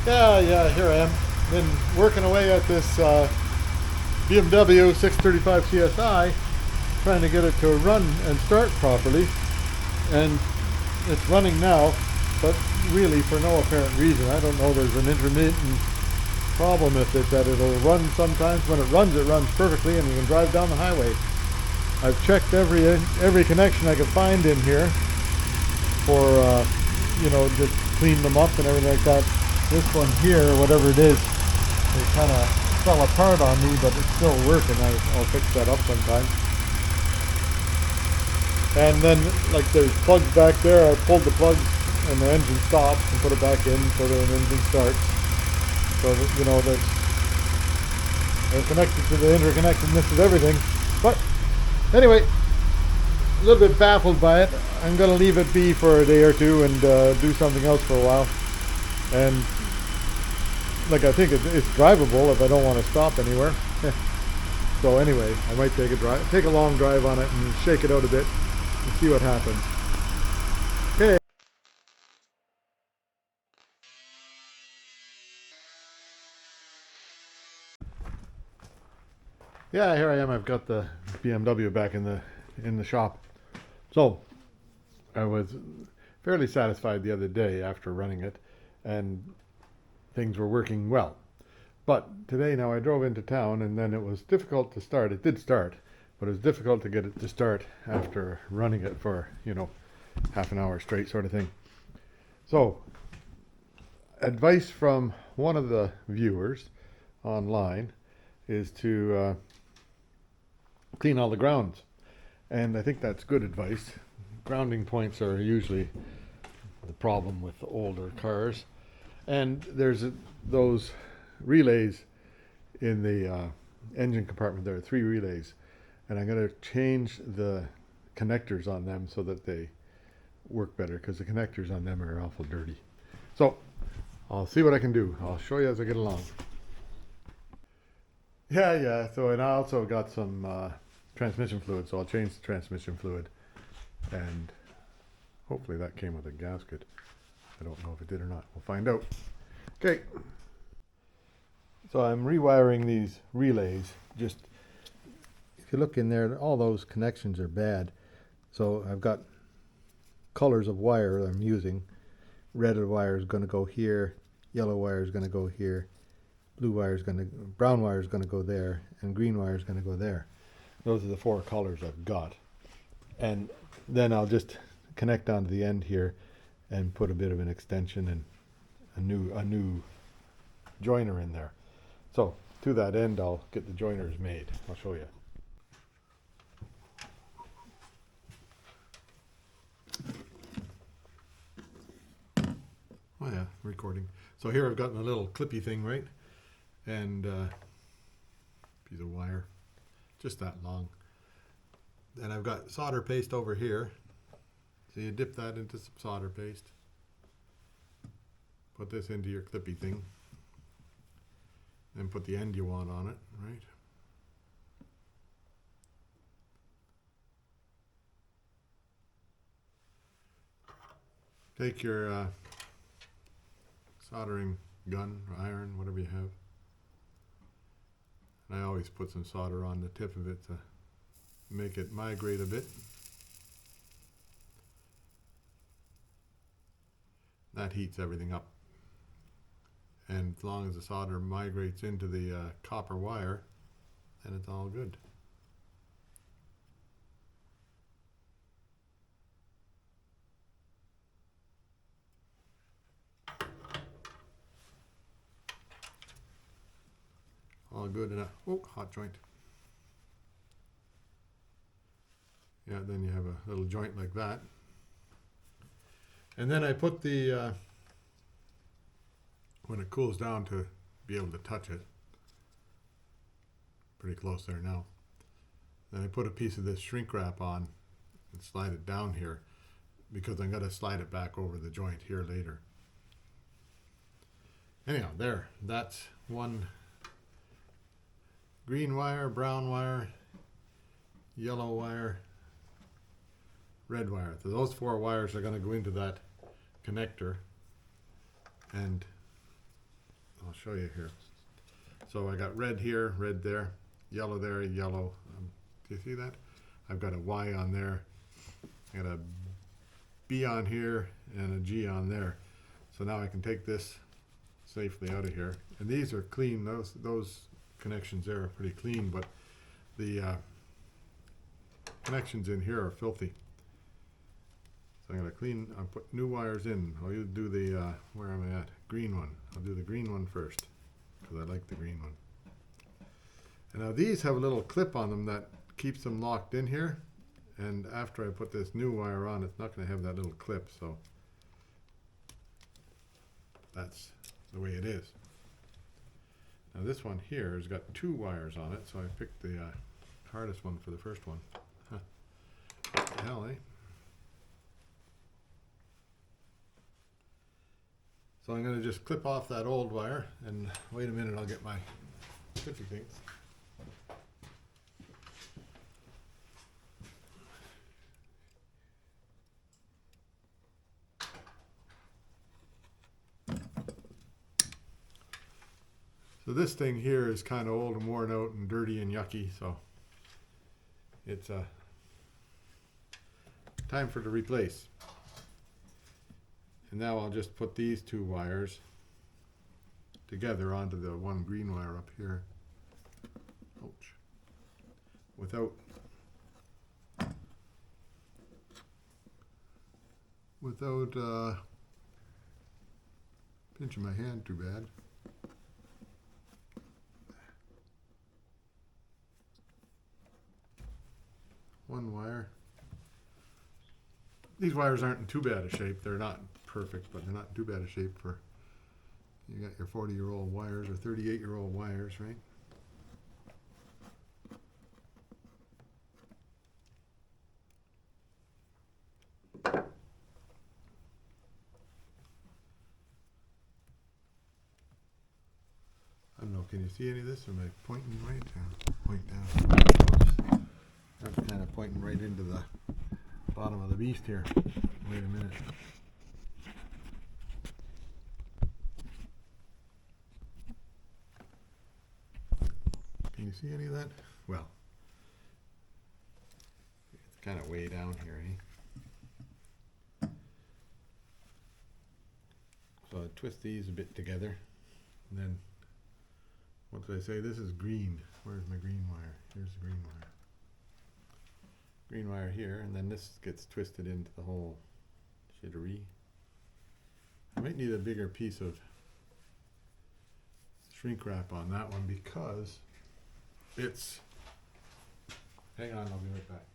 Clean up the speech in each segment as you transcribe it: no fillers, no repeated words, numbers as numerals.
Yeah, here I am. Been working away at this BMW 635 CSI, trying to get it to run and start properly. And it's running now, but really for no apparent reason. I don't know, there's an intermittent problem with it that it'll run sometimes. When it runs perfectly and you can drive down the highway. I've checked every connection I could find in here for, just clean them up and everything like that. This one here, whatever it is, it kind of fell apart on me, but it's still working. I'll fix that up sometime. And then, like, there's plugs back there. I pulled the plugs and the engine stops and put it back in so that an engine starts. So that, they're connected to the interconnectedness of everything. But anyway, a little bit baffled by it. I'm going to leave it be for a day or two and do something else for a while. And like, I think it's drivable if I don't want to stop anywhere. So anyway, I might take a long drive on it and shake it out a bit and see what happens. Okay. Yeah, here I am. I've got the BMW back in the shop. So I was fairly satisfied the other day after running it, and things were working well. But today, now, I drove into town, and then it was difficult to start. It did start, but it was difficult to get it to start after running it for, half an hour straight sort of thing. So, advice from one of the viewers online is to clean all the grounds. And I think that's good advice. Grounding points are usually the problem with older cars. And there's those relays in the engine compartment. There are 3 relays, and I'm going to change the connectors on them so that they work better, because the connectors on them are awful dirty. So I'll see what I can do. I'll show you as I get along. Yeah. So, and I also got some transmission fluid, so I'll change the transmission fluid, and hopefully that came with a gasket. I don't know if it did or not. We'll find out. Okay. So I'm rewiring these relays. Just, if you look in there, all those connections are bad. So I've got colors of wire I'm using. Red wire is going to go here. Yellow wire is going to go here. Brown wire is going to go there, and green wire is going to go there. Those are the 4 colors I've got. And then I'll just connect onto the end here and put a bit of an extension and a new joiner in there. So to that end, I'll get the joiners made. I'll show you. Oh yeah, recording. So here I've got a little clippy thing, right? And piece of wire, just that long. And I've got solder paste over here. So you dip that into some solder paste. Put this into your clippy thing. Then put the end you want on it, right? Take your soldering gun or iron, whatever you have. And I always put some solder on the tip of it to make it migrate a bit. That heats everything up. And as long as the solder migrates into the copper wire, then it's all good. All good enough. Oh, hot joint. Yeah, then you have a little joint like that. And then I put the, when it cools down, to be able to touch it, pretty close there now. Then I put a piece of this shrink wrap on and slide it down here, because I'm going to slide it back over the joint here later. Anyhow, there, that's one green wire, brown wire, yellow wire, red wire. So those 4 wires are going to go into that connector, and show you here. So I got red here, red there, yellow there, yellow. Do you see that? I've got a Y on there. I got a B on here and a G on there. So now I can take this safely out of here. And these are clean. Those connections there are pretty clean, but the connections in here are filthy. So I'm going to I'll put new wires in. I'll do the, where am I at? Green one. I'll do the green one first, because I like the green one. And now these have a little clip on them that keeps them locked in here. And after I put this new wire on, it's not going to have that little clip, so that's the way it is. Now this one here has got 2 wires on it, so I picked the hardest one for the first one. Huh. What the hell, eh? So I'm going to just clip off that old wire, and wait a minute, I'll get my clippy things. So this thing here is kind of old and worn out and dirty and yucky, so it's time for it to replace. And now I'll just put these 2 wires together onto the one green wire up here. Ouch. Without pinching my hand too bad. One wire. These wires aren't in too bad a shape. They're not perfect, but they're not in too bad a shape for, you got your 40-year-old wires or 38-year-old wires, right? I don't know, can you see any of this? Or am I pointing right down? Point down. That's kind of pointing right into the bottom of the beast here. Wait a minute. Can you see any of that? Well, it's kind of way down here, eh? So I twist these a bit together, and then what did I say? This is green. Where's my green wire? Here's the green wire. Green wire here, and then this gets twisted into the whole shittery. I might need a bigger piece of shrink wrap on that one because it's, hang on, I'll be right back.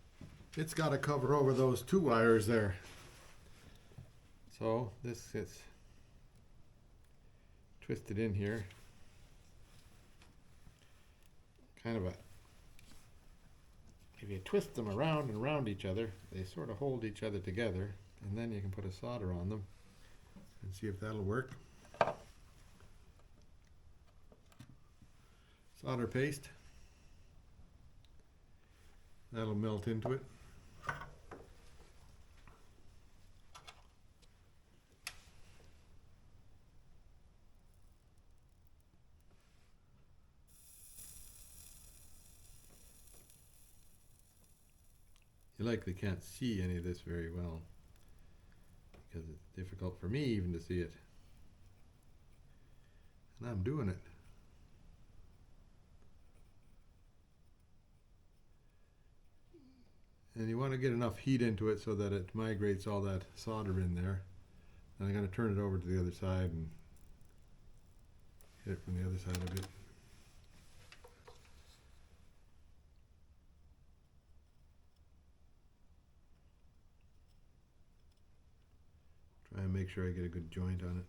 It's got to cover over those 2 wires there. So this gets twisted in here. Kind of a, if you twist them around and around each other, they sort of hold each other together, and then you can put a solder on them and see if that'll work. Solder paste. That'll melt into it. You likely can't see any of this very well because it's difficult for me even to see it. And I'm doing it. And you want to get enough heat into it so that it migrates all that solder in there. And I'm going to turn it over to the other side and hit it from the other side a bit. Try and make sure I get a good joint on it.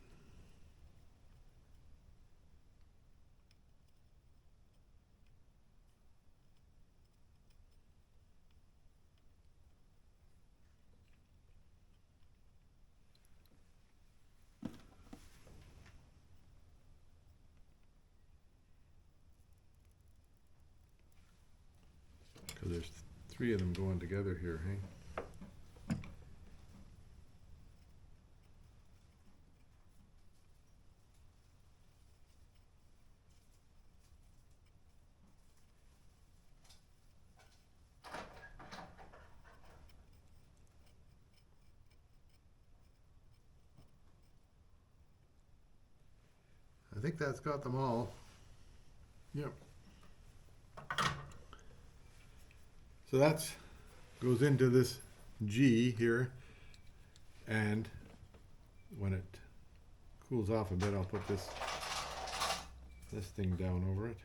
Because there's 3 of them going together here, hey? think that's got them all. Yep. So that's goes into this G here, and when it cools off a bit, I'll put this thing down over it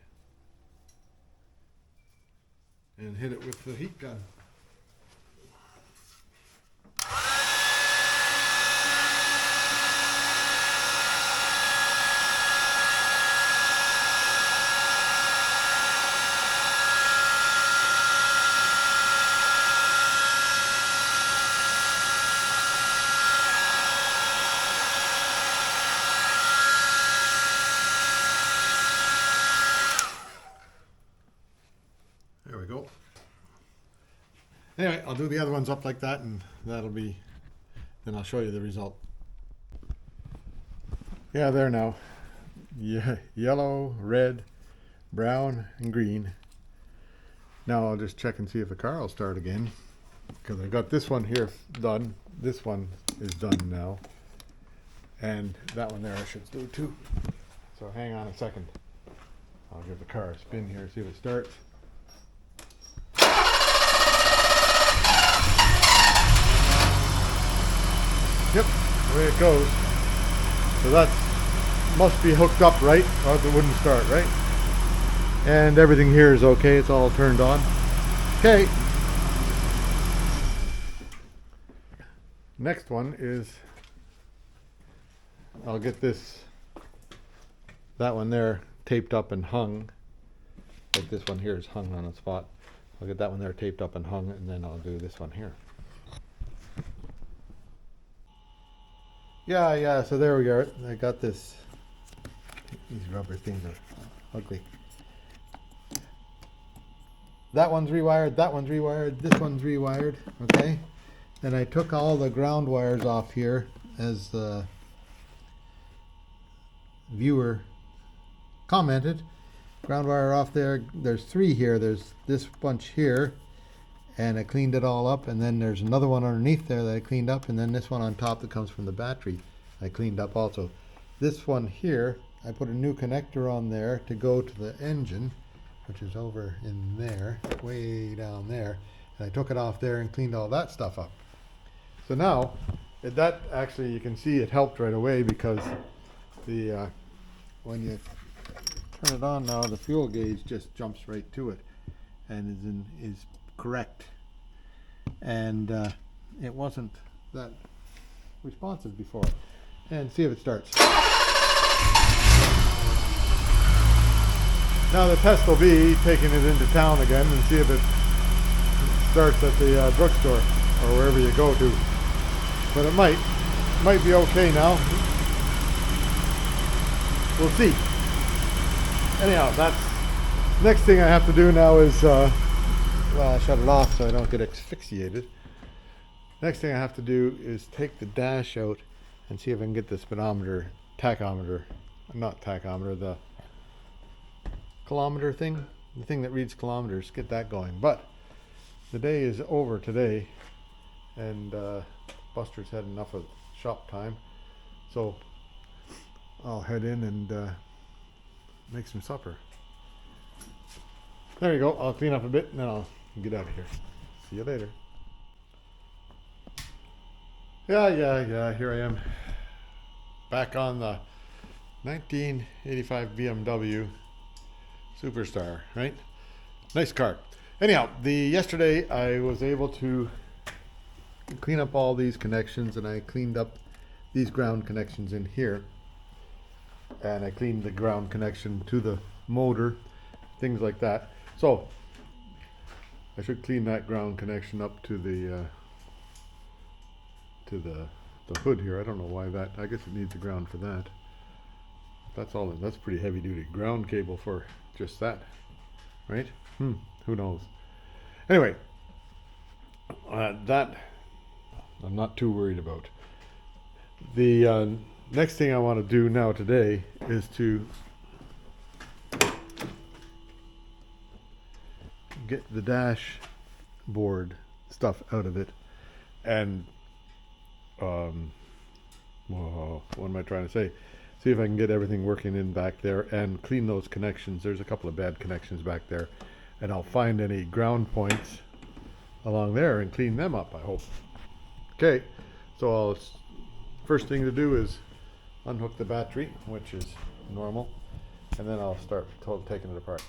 and hit it with the heat gun. There we go. Anyway, I'll do the other ones up like that, and that'll be, then I'll show you the result. Yeah, there now. Yeah, yellow, red, brown, and green. Now I'll just check and see if the car will start again, because I got this one here done. This one is done now, and that one there I should do too. So hang on a second. I'll give the car a spin here, see if it starts. Yep, the way it goes. So that must be hooked up right, or else it wouldn't start, right? And everything here is okay, it's all turned on. Okay. Next one is, I'll get that one there taped up and hung. Like this one here is hung on a spot. I'll get that one there taped up and hung, and then I'll do this one here. Yeah, so there we go. I got this. These rubber things are ugly. That one's rewired, that one's rewired, this one's rewired, okay? Then I took all the ground wires off here, as the viewer commented. Ground wire off there. There's 3 here. There's this bunch here, and I cleaned it all up, and then there's another one underneath there that I cleaned up, and then this one on top that comes from the battery I cleaned up also. This one here, I put a new connector on there to go to the engine, which is over in there, way down there, and I took it off there and cleaned all that stuff up. So now, that actually, you can see it helped right away, because the when you turn it on now, the fuel gauge just jumps right to it and is correct, and it wasn't that responsive before. And see if it starts. Now the test will be taking it into town again and see if it starts at the drugstore or wherever you go to. But it might be okay now. We'll see. Anyhow, that's next thing I have to do now is well, I shut it off so I don't get asphyxiated. Next thing I have to do is take the dash out and see if I can get the tachometer, not tachometer, the kilometer thing, the thing that reads kilometers, get that going. But the day is over today, and Buster's had enough of shop time, so I'll head in and make some supper. There you go. I'll clean up a bit and then I'll get out of here. See you later. Yeah, here I am. Back on the 1985 BMW Superstar, right? Nice car. Anyhow, yesterday I was able to clean up all these connections, and I cleaned up these ground connections in here. And I cleaned the ground connection to the motor, things like that. So I should clean that ground connection up to the hood here. I don't know why that. I guess it needs a ground for that. That's all. That's pretty heavy duty ground cable for just that, right? Who knows? Anyway, that I'm not too worried about. The next thing I want to do now today is to get the dashboard stuff out of it, and what am I trying to say? see if I can get everything working in back there and clean those connections. There's a couple of bad connections back there, and I'll find any ground points along there and clean them up, I hope. Okay, so first thing to do is unhook the battery, which is normal, and then I'll start taking it apart.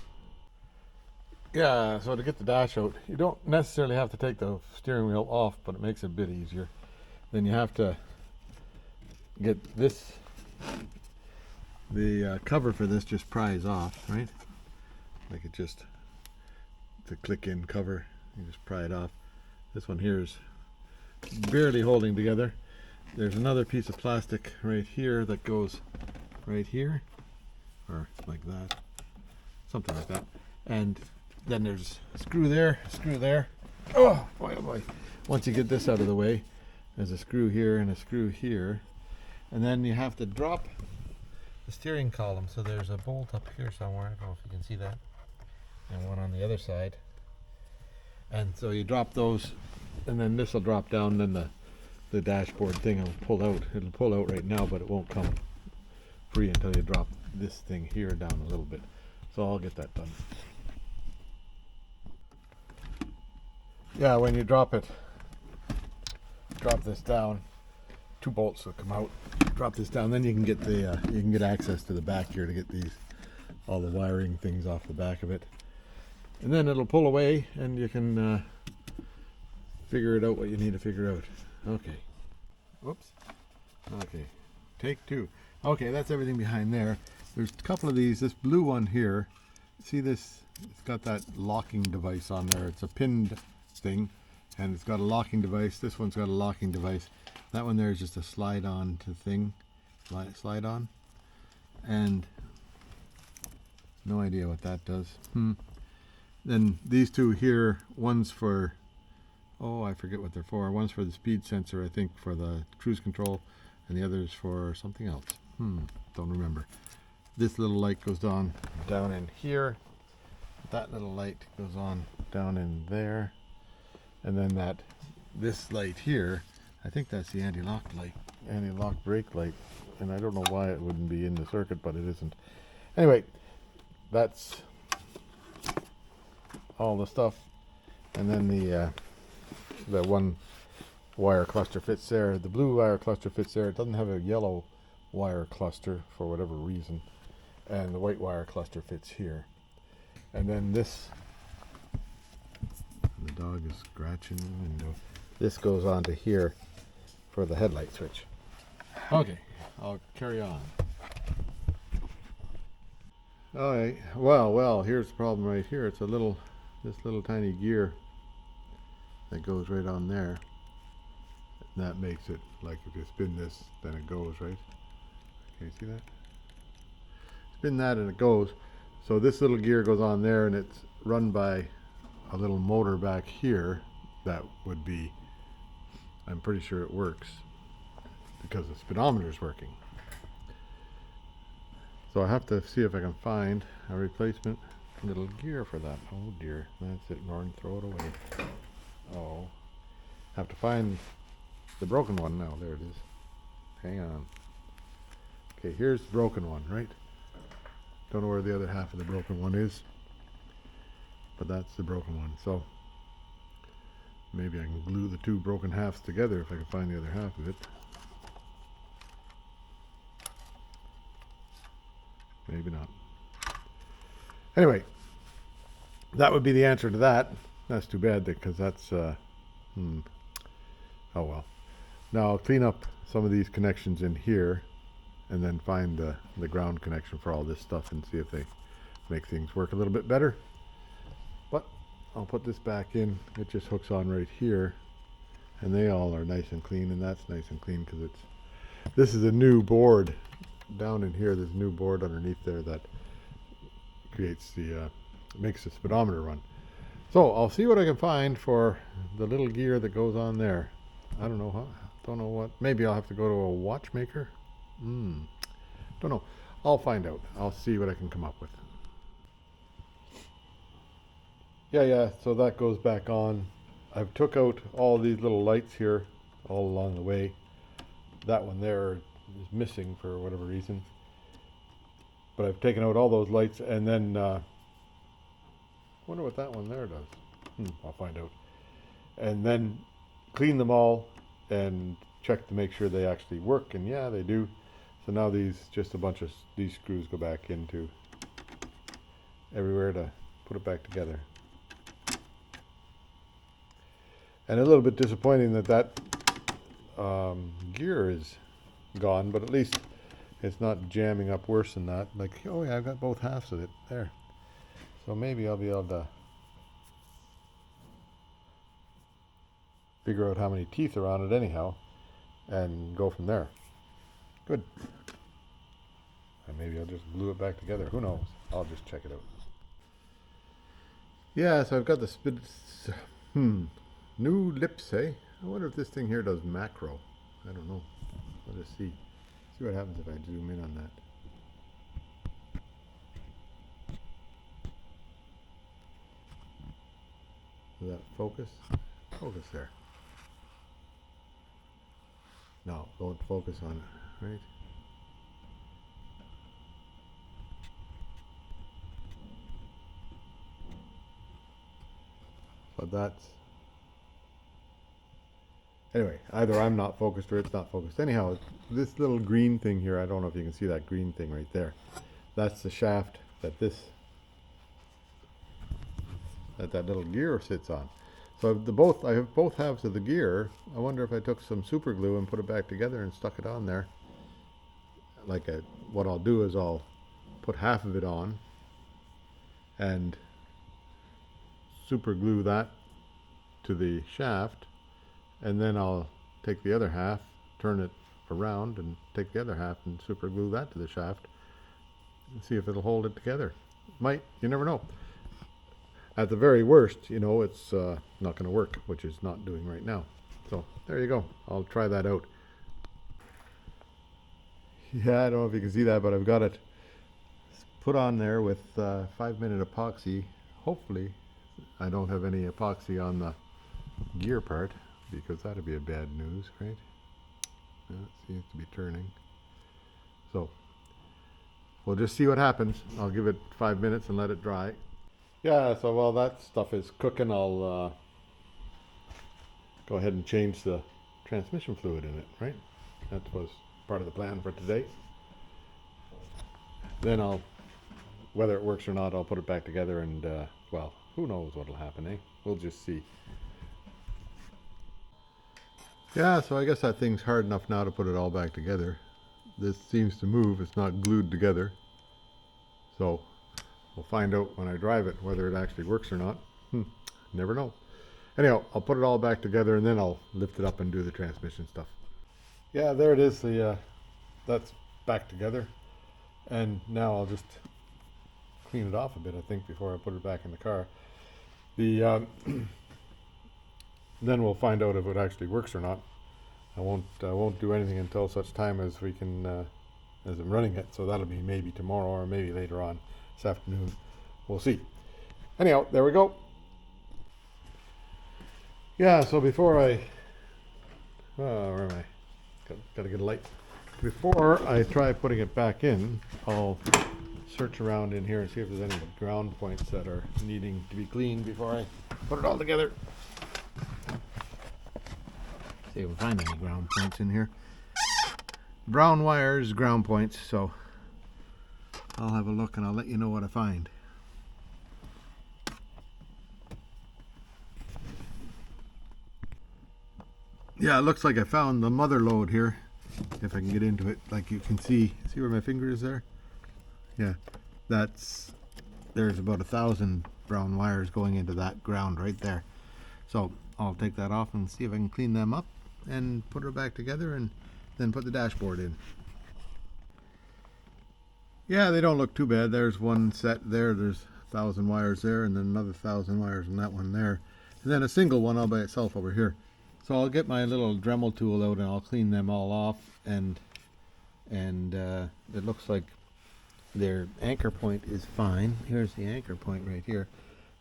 Yeah, so to get the dash out, you don't necessarily have to take the steering wheel off, but it makes it a bit easier. Then you have to get this, the cover for this just pries off, right? Like it just, the click-in cover, you just pry it off. This one here is barely holding together. There's another piece of plastic right here that goes right here, or like that, something like that. And then there's a screw there, a screw there. Oh boy, oh boy. Once you get this out of the way, there's a screw here and a screw here. And then you have to drop the steering column. So there's a bolt up here somewhere. I don't know if you can see that. And one on the other side. And so you drop those, and then this will drop down, then the dashboard thing will pull out. It'll pull out right now, but it won't come free until you drop this thing here down a little bit. So I'll get that done. Yeah, when you drop this down, 2 bolts will come out. Drop this down, then you can get the you can get access to the back here to get all the wiring things off the back of it, and then it'll pull away, and you can figure it out what you need to figure out. Okay. Whoops. Okay. Take 2. Okay, that's everything behind there. There's a couple of these. This blue one here. See this? It's got that locking device on there. It's a pinned thing, and it's got a locking device. This one's got a locking device. That one there is just a slide on to thing, slide on, and no idea what that does. Then these 2 here, one's for, oh, I forget what they're for. One's for the speed sensor, I think, for the cruise control, and the other's for something else. Don't remember. This little light goes on down in here. That little light goes on down in there. And then this light here, I think that's the anti-lock light, anti-lock brake light. And I don't know why it wouldn't be in the circuit, but it isn't. Anyway, that's all the stuff. And then the one wire cluster fits there. The blue wire cluster fits there. It doesn't have a yellow wire cluster for whatever reason. And the white wire cluster fits here. And then this, the dog is scratching the window. This goes onto here for the headlight switch. Okay, I'll carry on. Alright, well, here's the problem right here. It's this little tiny gear that goes right on there. And that makes it, like if you spin this, then it goes, right? Can you see that? Spin that and it goes. So this little gear goes on there, and it's run by a little motor back here that would be, I'm pretty sure it works because the speedometer is working. So I have to see if I can find a replacement little gear for that. Oh dear, that's it, Norton, throw it away. Oh, have to find the broken one now. There it is. Hang on. Okay, here's the broken one, right? Don't know where the other half of the broken one is, but that's the broken one. So maybe I can glue the 2 broken halves together if I can find the other half of it. Maybe not. Anyway, that would be the answer to that. That's too bad because that's oh well. Now I'll clean up some of these connections in here and then find the ground connection for all this stuff and see if they make things work a little bit better. But I'll put this back in. It just hooks on right here, and they all are nice and clean, and that's nice and clean because this is a new board down in here. There's a new board underneath there that creates makes the speedometer run. So I'll see what I can find for the little gear that goes on there. I don't know don't know what. Maybe I'll have to go to a watchmaker. Don't know. I'll find out. I'll see what I can come up with. Yeah, so that goes back on. I've took out all these little lights here all along the way. That one there is missing for whatever reason. but I've taken out all those lights, and then wonder what that one there does. I'll find out. And then clean them all and check to make sure they actually work, and yeah, they do. So now these screws go back into everywhere to put it back together. And a little bit disappointing that gear is gone, but at least it's not jamming up worse than that. Like, oh yeah, I've got both halves of it there. So maybe I'll be able to figure out how many teeth are on it anyhow and go from there. Good. And maybe I'll just glue it back together. Who knows? I'll just check it out. Yeah, so I've got the new lips, eh? I wonder if this thing here does macro. I don't know. I'll just see. See what happens if I zoom in on that. Does that focus? Focus there. No, don't focus on it, right? So that's... Anyway, either I'm not focused or it's not focused. Anyhow, this little green thing here, I don't know if you can see that green thing right there. That's the shaft that that little gear sits on. So I have both halves of the gear. I wonder if I took some super glue and put it back together and stuck it on there. What I'll do is I'll put half of it on and super glue that to the shaft, and then I'll take the other half, turn it around, and take the other half and super glue that to the shaft and see if it'll hold it together. Might, you never know. At the very worst, you know, it's not going to work, which is not doing right now. So there you go. I'll try that out. Yeah, I don't know if you can see that, but I've got it put on there with 5-minute epoxy. Hopefully I don't have any epoxy on the gear part, because that'd be a bad news, right? It seems to be turning. So we'll just see what happens. I'll give it 5 minutes and let it dry. Yeah, so while that stuff is cooking, I'll go ahead and change the transmission fluid in it, right? That was part of the plan for today. Then whether it works or not, I'll put it back together and, well, who knows what'll happen, eh? We'll just see. Yeah, so I guess that thing's hard enough now to put it all back together. This seems to move, it's not glued together. So we'll find out when I drive it whether it actually works or not. Never know. Anyhow, I'll put it all back together and then I'll lift it up and do the transmission stuff. Yeah, there it is. That's back together. And now I'll just clean it off a bit, I think, before I put it back in the car. Then we'll find out if it actually works or not. I won't do anything until such time as we can, as I'm running it. So that'll be maybe tomorrow or maybe later on this afternoon. We'll see. Anyhow, there we go. Yeah, so before where am I? Got to get a light. Before I try putting it back in, I'll search around in here and see if there's any ground points that are needing to be cleaned before I put it all together. See if we find any ground points in here. Brown wires, ground points, so I'll have a look and I'll let you know what I find. Yeah, it looks like I found the mother load here. If I can get into it, like you can see where my finger is there? Yeah, there's about 1,000 brown wires going into that ground right there. So I'll take that off and see if I can clean them up and put it back together and then put the dashboard in. Yeah, they don't look too bad. There's one set there, there's 1,000 wires there, and then another 1,000 wires in that one there, and then a single one all by itself over here. So I'll get my little Dremel tool out and I'll clean them all off, and it looks like their anchor point is fine. Here's the anchor point right here.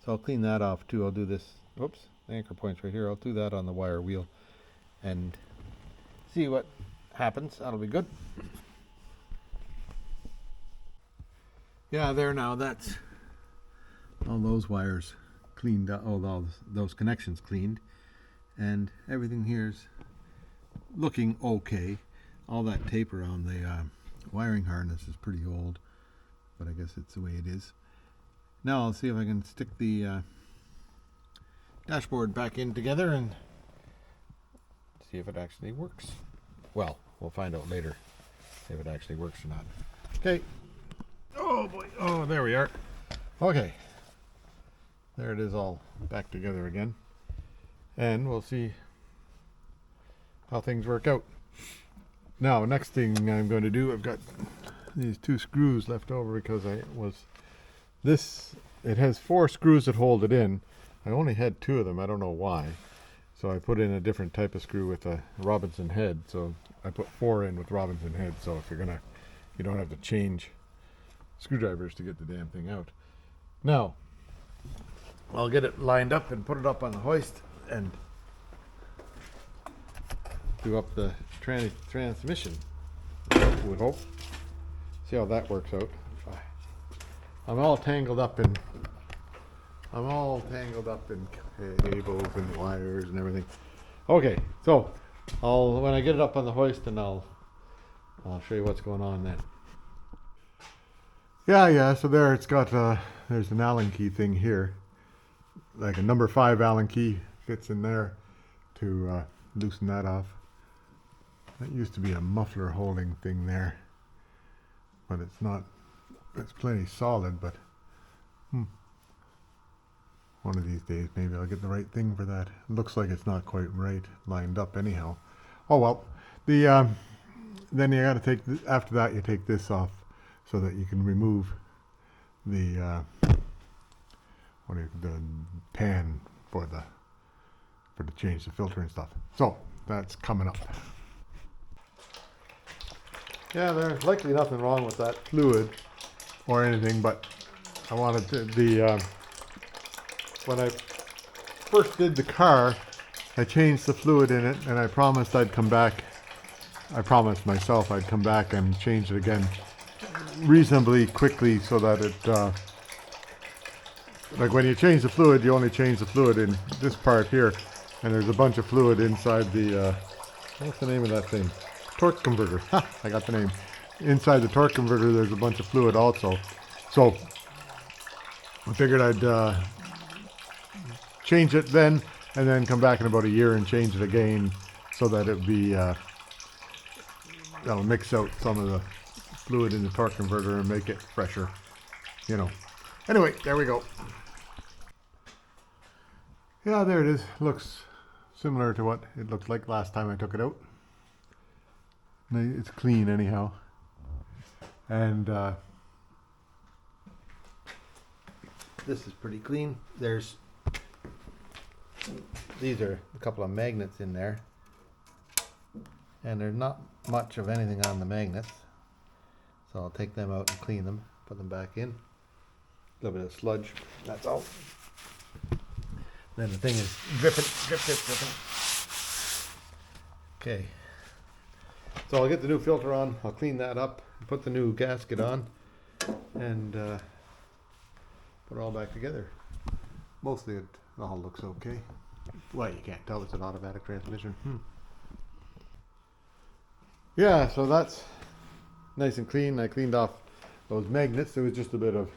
So I'll clean that off too. I'll do this, oops, the anchor point's right here. I'll do that on the wire wheel and see what happens. That'll be good. Yeah, there now. That's all those wires cleaned up. All those connections cleaned, and everything here's looking okay. All that tape around the wiring harness is pretty old, but I guess it's the way it is. Now I'll see if I can stick the dashboard back in together and see if it actually works. Well, we'll find out later if it actually works or not. Okay. Oh boy. Oh, there we are. Okay. There it is, all back together again. And we'll see how things work out. Now, next thing I'm going to do, I've got these 2 screws left over because it has 4 screws that hold it in. I only had 2 of them, I don't know why. So I put in a different type of screw with a Robinson head. So I put 4 in with Robinson head. So if you don't have to change screwdrivers to get the damn thing out. Now, I'll get it lined up and put it up on the hoist and do up the transmission. Would hope. See how that works out. I'm all tangled up in cables and wires and everything. Okay, so when I get it up on the hoist, and I'll show you what's going on then. Yeah. So there, it's got there's an Allen key thing here, like a number 5 Allen key fits in there to loosen that off. That used to be a muffler holding thing there, but it's not. It's plenty solid, but one of these days maybe I'll get the right thing for that. It looks like it's not quite right lined up anyhow. Oh well. Then you got to take after that you take this off so that you can remove the the pan for to change the filter and stuff. So that's coming up. Yeah, there's likely nothing wrong with that fluid or anything, but I wanted to when I first did the car, I changed the fluid in it, and I promised I'd come back. I promised myself I'd come back and change it again reasonably quickly, so that it like when you change the fluid, you only change the fluid in this part here, and there's a bunch of fluid inside the what's the name of that thing? Torque converter. Ha! I got the name. Inside the torque converter, there's a bunch of fluid also. So I figured I'd change it then, and then come back in about a year and change it again, so that it'd be that'll mix out some of the fluid in the torque converter and make it fresher. Anyway, there we go. Yeah, there it is. Looks similar to what it looked like last time I took it out. It's clean anyhow. And this is pretty clean. These are a couple of magnets in there, and there's not much of anything on the magnets, so I'll take them out and clean them, put them back in. A little bit of sludge, that's all. Then the thing is dripping. Okay, so I'll get the new filter on, I'll clean that up, put the new gasket on, and put it all back together. Mostly it all looks okay. Well, you can't tell it's an automatic transmission. Yeah, so that's nice and clean. I cleaned off those magnets. There was just a bit of,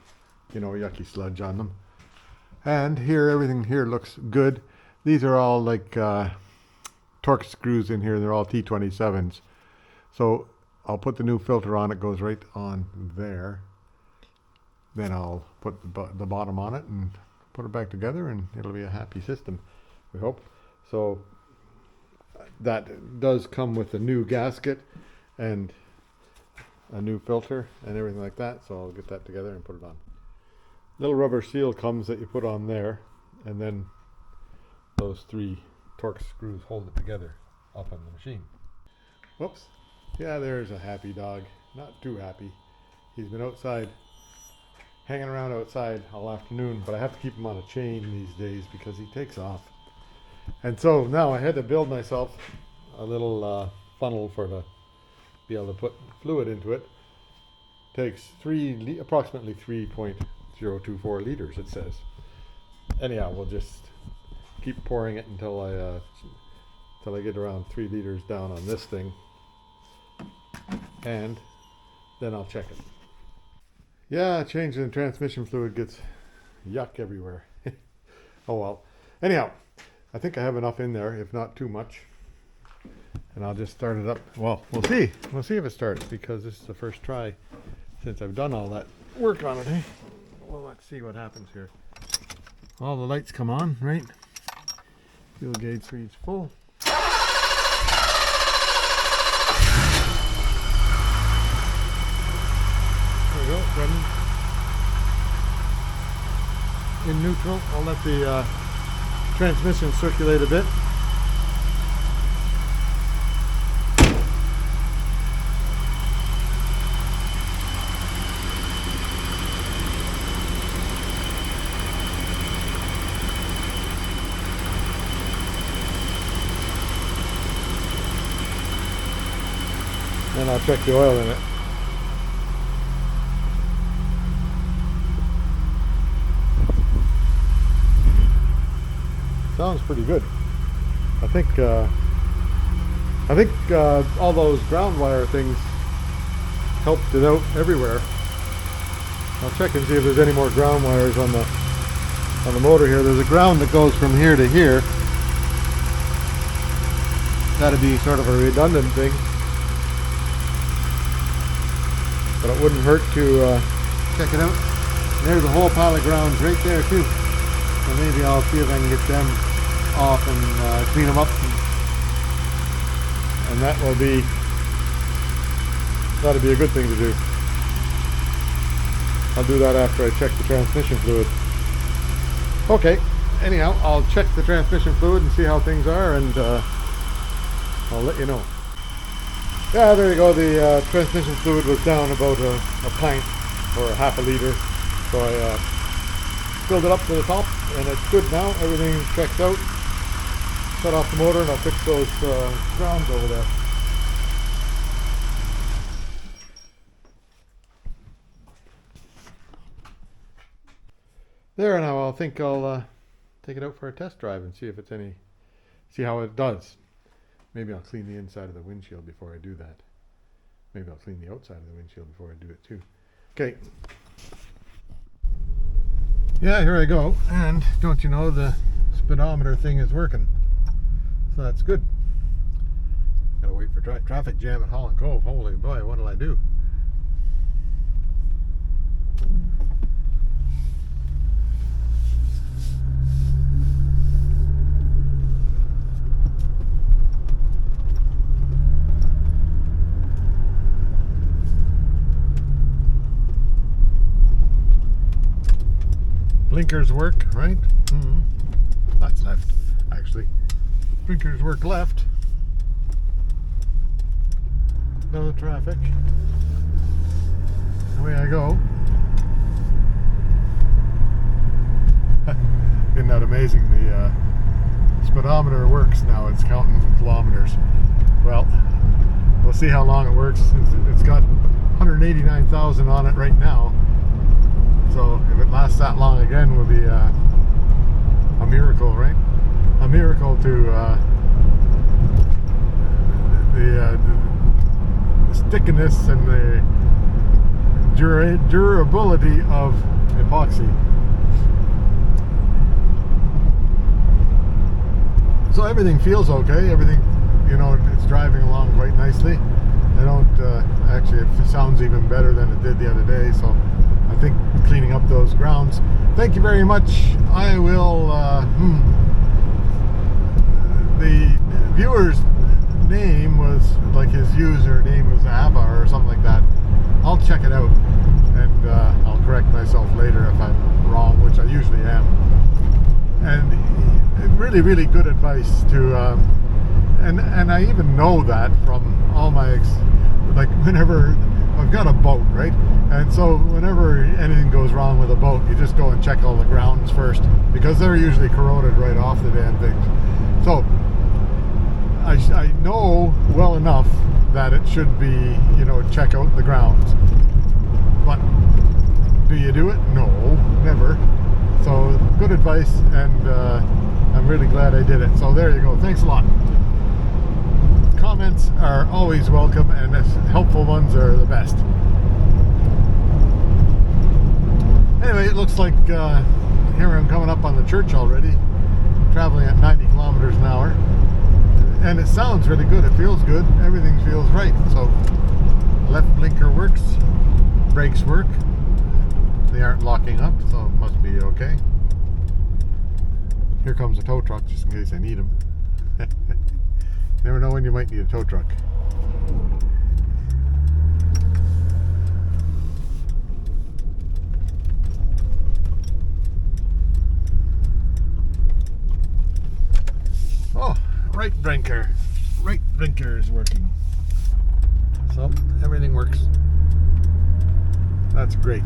yucky sludge on them. And here, everything here looks good. These are all like torque screws in here. They're all T27s. So I'll put the new filter on. It goes right on there. Then I'll put the bottom on it and put it back together, and it'll be a happy system, we hope. So that does come with a new gasket and a new filter and everything like that. So I'll get that together and put it on. Little rubber seal comes that you put on there, and then those 3 torque screws hold it together up on the machine. Whoops. Yeah, there's a happy dog. Not too happy. He's been outside, hanging around outside all afternoon, but I have to keep him on a chain these days because he takes off. And so now I had to build myself a little funnel to be able to put fluid into it. Takes approximately 3.024 liters, it says. Anyhow, we'll just keep pouring it until I get around 3 liters down on this thing, and then I'll check it. Yeah, changing the transmission fluid gets yuck everywhere. Oh well. Anyhow, I think I have enough in there, if not too much. And I'll just start it up. Well, we'll see. We'll see if it starts, because this is the first try since I've done all that work on it. Eh? Well, let's see what happens here. All the lights come on, right? Fuel gauge reads full. There we go, running in neutral. I'll let the transmission circulate a bit. And I'll check the oil in it. Sounds pretty good. I think all those ground wire things helped it out everywhere. I'll check and see if there's any more ground wires on the motor here. There's a ground that goes from here to here. That'd be sort of a redundant thing, but it wouldn't hurt to check it out. There's a whole pile of grounds right there too. So maybe I'll see if I can get them off and clean them up, and that'll be a good thing to do. I'll do that after I check the transmission fluid. Okay, anyhow, I'll check the transmission fluid and see how things are, and I'll let you know. Yeah, there you go. The transmission fluid was down about a pint or a half a liter, so I filled it up to the top, and it's good now. Everything checks out. Shut off the motor, and I'll fix those grounds over there. There now. I think I'll take it out for a test drive and see if it's see how it does. Maybe I'll clean the inside of the windshield before I do that. Maybe I'll clean the outside of the windshield before I do it too. Okay. Yeah, here I go. And don't you know, the speedometer thing is working. So that's good. Gotta wait for traffic jam at Holland Cove. Holy boy, what'll I do? Blinkers work, right? That's left, actually. Blinkers work left. No traffic. Away I go. Isn't that amazing? The speedometer works now. It's counting kilometers. Well, we'll see how long it works. It's got 189,000 on it right now. So if it lasts that long again, will be a miracle, right? A miracle to the stickiness and the durability of epoxy. So everything feels okay. Everything, you know, it's driving along quite nicely. I don't actually, it sounds even better than it did the other day. So I think cleaning up those grounds. Thank you very much. I will, the viewer's name was, like his username was Abba or something like that. I'll check it out, and I'll correct myself later if I'm wrong, which I usually am. And really, really good advice to, and I even know that from all my, like whenever I've got a boat, right? And so whenever anything goes wrong with a boat, you just go and check all the grounds first, because they're usually corroded right off the damn things. So I know well enough that it should be, you know, check out the grounds. you do it? No, never. So good advice, and I'm really glad I did it. So there you go. Thanks a lot. Comments are always welcome, and helpful ones are the best. Anyway, it looks like here I'm coming up on the church already, traveling at 90 kilometers an hour, and it sounds really good. It feels good. Everything feels right. So left blinker works, brakes work. They aren't locking up, so it must be okay. Here comes a tow truck, just in case I need them. You never know when you might need a tow truck. Oh, right blinker is working. So everything works. That's great.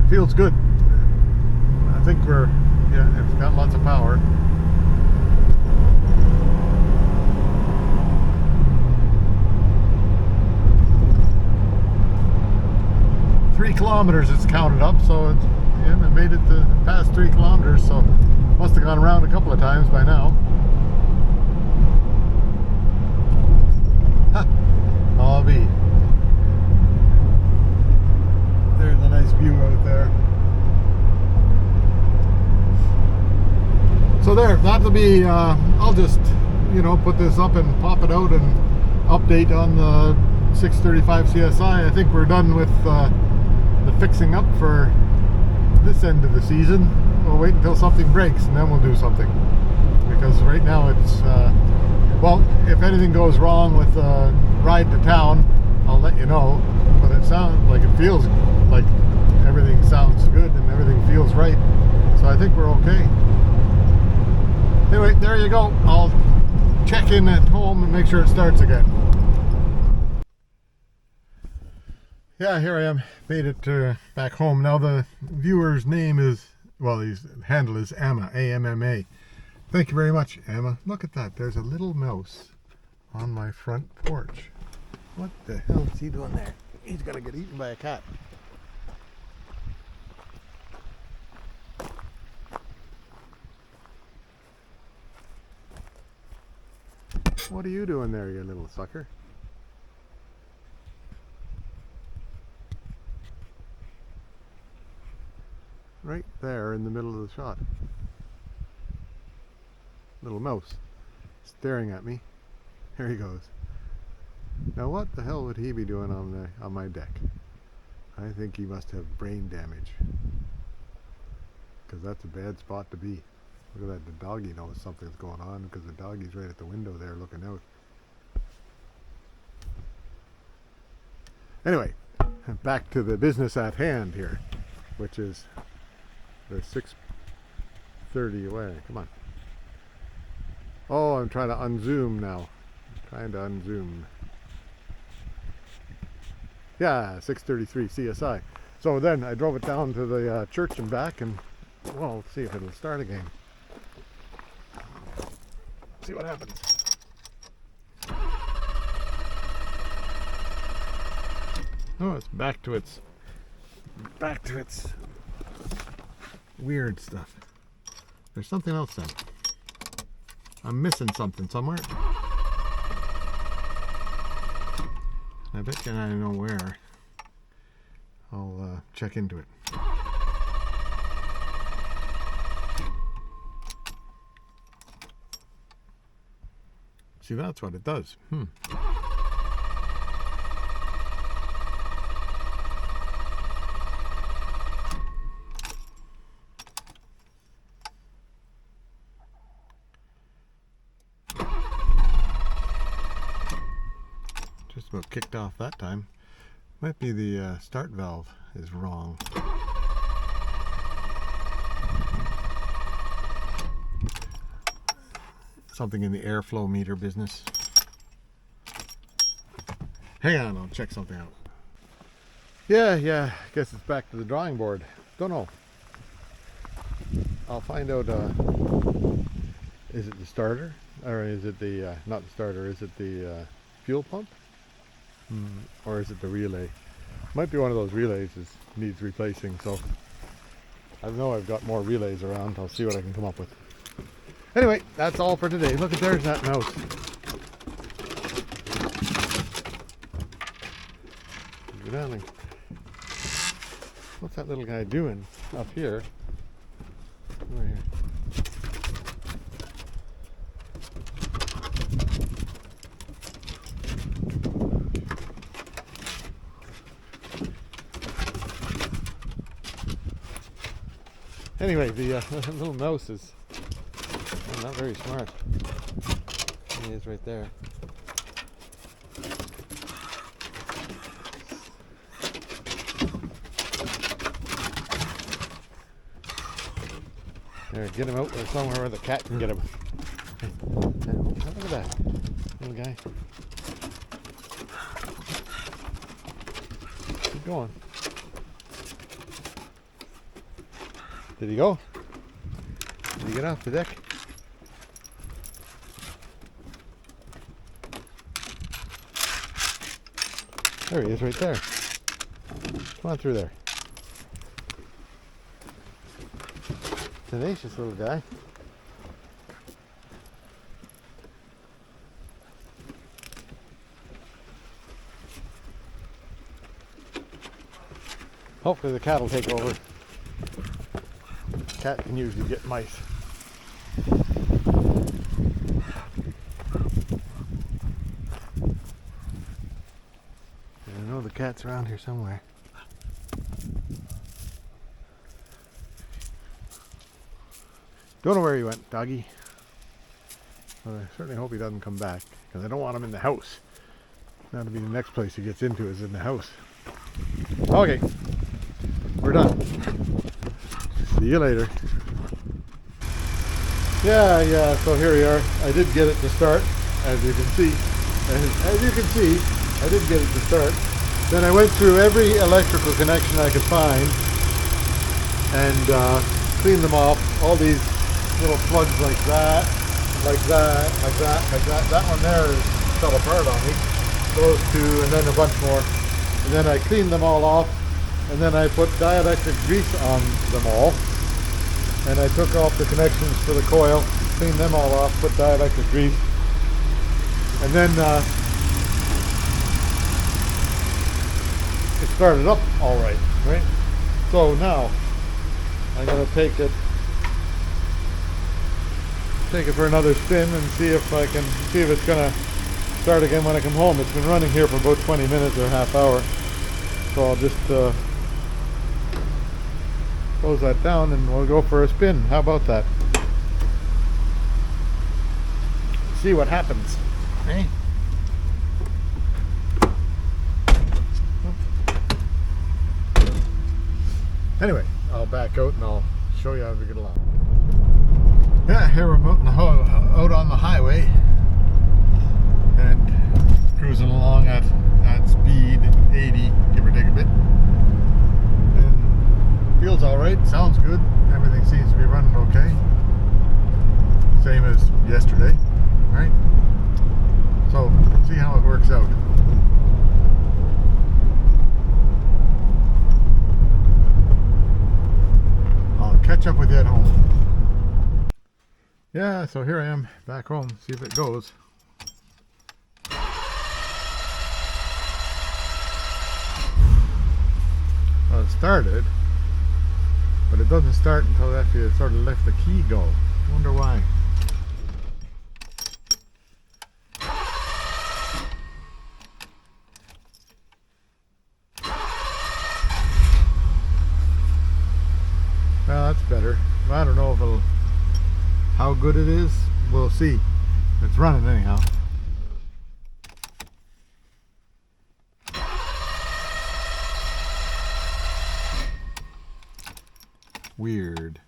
It feels good. I think it's got lots of power. Three kilometers it's counted up, so it made it past 3 kilometers, so must have gone around a couple of times by now. I'll be. There's a nice view out there. So that'll be, I'll just, put this up and pop it out and update on the 635 CSI. I think we're done with the fixing up for this end of the season. We'll wait until something breaks and then we'll do something. Because right now it's, well, if anything goes wrong with the ride to town, I'll let you know. But it feels like everything sounds good and everything feels right. So I think we're okay. Anyway, there you go. I'll check in at home and make sure it starts again. Yeah, here I am. Made it back home. Now the viewer's name is, well, his handle is Amma, A-M-M-A. Thank you very much, Amma. Look at that. There's a little mouse on my front porch. What the hell is he doing there? He's gonna get eaten by a cat. What are you doing there, you little sucker? Right there in the middle of the shot. Little mouse staring at me. Here he goes. Now what the hell would he be doing on my deck? I think he must have brain damage, because that's a bad spot to be. Look at that, the doggy knows something's going on, because the doggy's right at the window there looking out. Anyway, back to the business at hand here, which is the 6:30 away. Come on. Oh, I'm trying to unzoom now. Yeah, 6:33 CSI. So then I drove it down to the church and back, and well, let's see if it'll start again. See what happens. Oh, it's back to its weird stuff. There's something else then. I'm missing something somewhere. I bet you I know where. I'll check into it. See, that's what it does. Just about kicked off that time. Might be the start valve is wrong. Something in the airflow meter business. Hang on, I'll check something out. Yeah, I guess it's back to the drawing board. Don't know. I'll find out, is it the starter? Or is it the, not the starter, is it the fuel pump? Or is it the relay? Might be one of those relays that needs replacing, so I know I've got more relays around. I'll see what I can come up with. Anyway, that's all for today. Look at, there's that mouse. Go down and, what's that little guy doing up here? Over here. Anyway, the little mouse is not very smart. He is right there. There, get him out there somewhere where the cat can get him. Look at that little guy. Keep going. Did he go? Did he get off the deck? There he is, right there. Come on through there. Tenacious little guy. Hopefully the cat will take over. Cat can usually get mice. I know the cat's around here somewhere. Don't know where he went, doggy. But I certainly hope he doesn't come back, because I don't want him in the house. That'll be the next place he gets into, is in the house. Okay, we're done. See you later. Yeah, so here we are. I did get it to start, as you can see. As you can see, I did get it to start. Then I went through every electrical connection I could find and cleaned them off. All these little plugs like that, like that, like that, like that. That one there fell apart on me. Those two, and then a bunch more. And then I cleaned them all off, and then I put dielectric grease on them all. And I took off the connections for the coil, cleaned them all off, put dielectric grease. And then it started up all right? So now I'm going to take it for another spin and see if it's going to start again when I come home. It's been running here for about 20 minutes or a half hour. So I'll just close that down and we'll go for a spin. How about that? See what happens. Eh? Anyway, I'll back out and I'll show you how we get along. Yeah, here we're out on the highway and cruising along at speed 80, give or take a bit. And feels alright, sounds good, everything seems to be running okay. Same as yesterday, right? So, see how it works out. I'll catch up with you at home. Yeah, so here I am back home, see if it goes. Well, it started, but it doesn't start until after you sort of let the key go. I wonder why. Well, that's better. I don't know if how good it is. We'll see. It's running anyhow. Weird.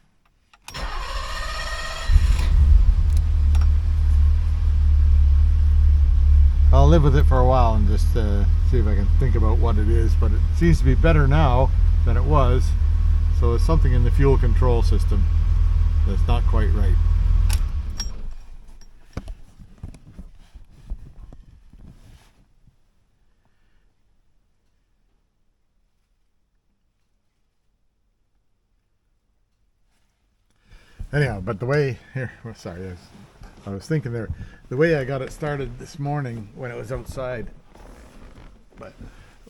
I'll live with it for a while and just see if I can think about what it is, but it seems to be better now than it was. So it's something in the fuel control system that's not quite right. Anyhow, but the way here, sorry, I was thinking there, the way I got it started this morning when it was outside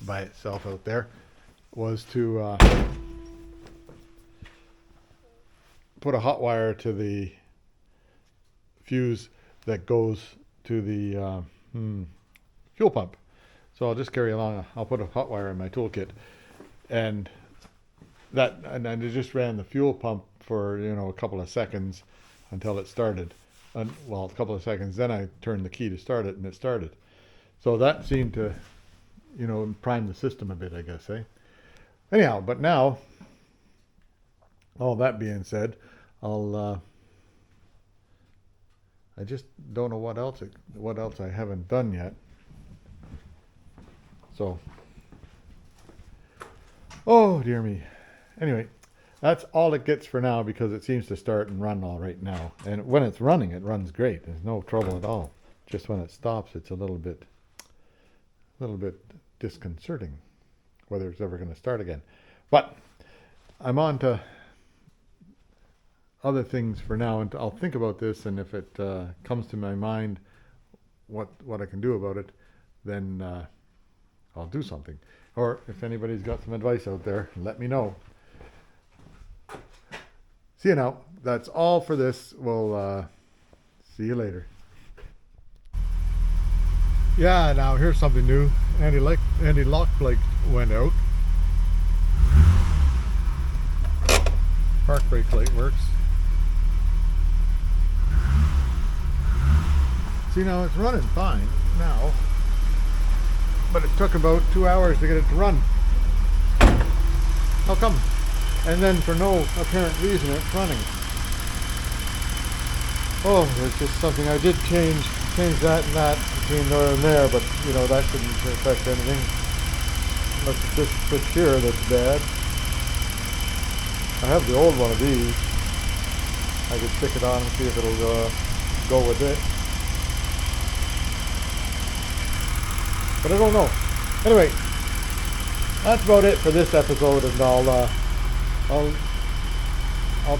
by itself out there was to put a hot wire to the fuse that goes to the fuel pump. So I'll just carry along. I'll put a hot wire in my toolkit, and I just ran the fuel pump for a couple of seconds until it started. Well, a couple of seconds. Then I turned the key to start it, and it started. So that seemed to, prime the system a bit, I guess, eh? Anyhow, but now, all that being said, I just don't know what else I haven't done yet. So, oh dear me. Anyway, that's all it gets for now because it seems to start and run all right now. And when it's running, it runs great. There's no trouble at all. Just when it stops, it's a little bit disconcerting whether it's ever going to start again. But I'm on to other things for now, and I'll think about this, and if it comes to my mind what I can do about it, then I'll do something. Or if anybody's got some advice out there, let me know. See you now. That's all for this. We'll see you later. Yeah, now here's something new. Anti-lock plate went out. Park brake light works. See, now it's running fine now, but it took about 2 hours to get it to run. How come? And then for no apparent reason it's running. Oh, there's just something I did change that and that between there and there, but that shouldn't affect anything. Unless it's this switch here that's bad. I have the old one of these. I could stick it on and see if it'll go with it. But I don't know. Anyway, that's about it for this episode, and I'll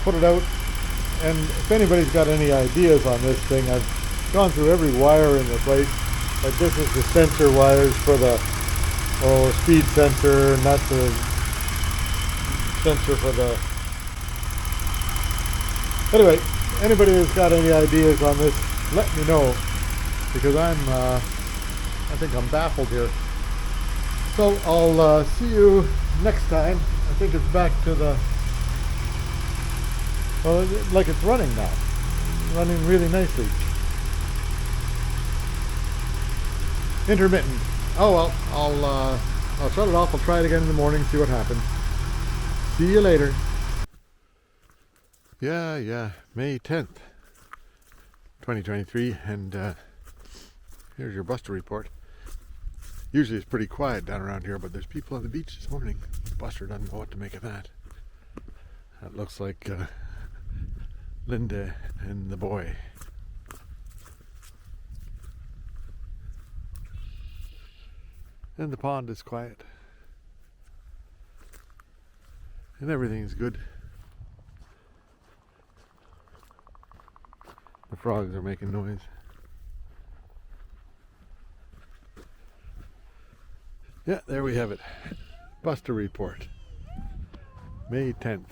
put it out. And if anybody's got any ideas on this thing, I've gone through every wire in the place. Like this is the sensor wires for the speed sensor, and that's the sensor for the. Anyway, anybody that's got any ideas on this, let me know, because I think I'm baffled here. So I'll see you next time. I think it's back to the, like it's running now. Running really nicely. Intermittent. Oh well, I'll shut it off. I'll try it again in the morning, see what happens. See you later. Yeah, May 10th, 2023, and here's your Buster report. Usually it's pretty quiet down around here, but there's people on the beach this morning. Buster doesn't know what to make of that. That looks like Linda and the boy. And the pond is quiet. And everything's good. The frogs are making noise. Yeah, there we have it. Buster report. May 10th.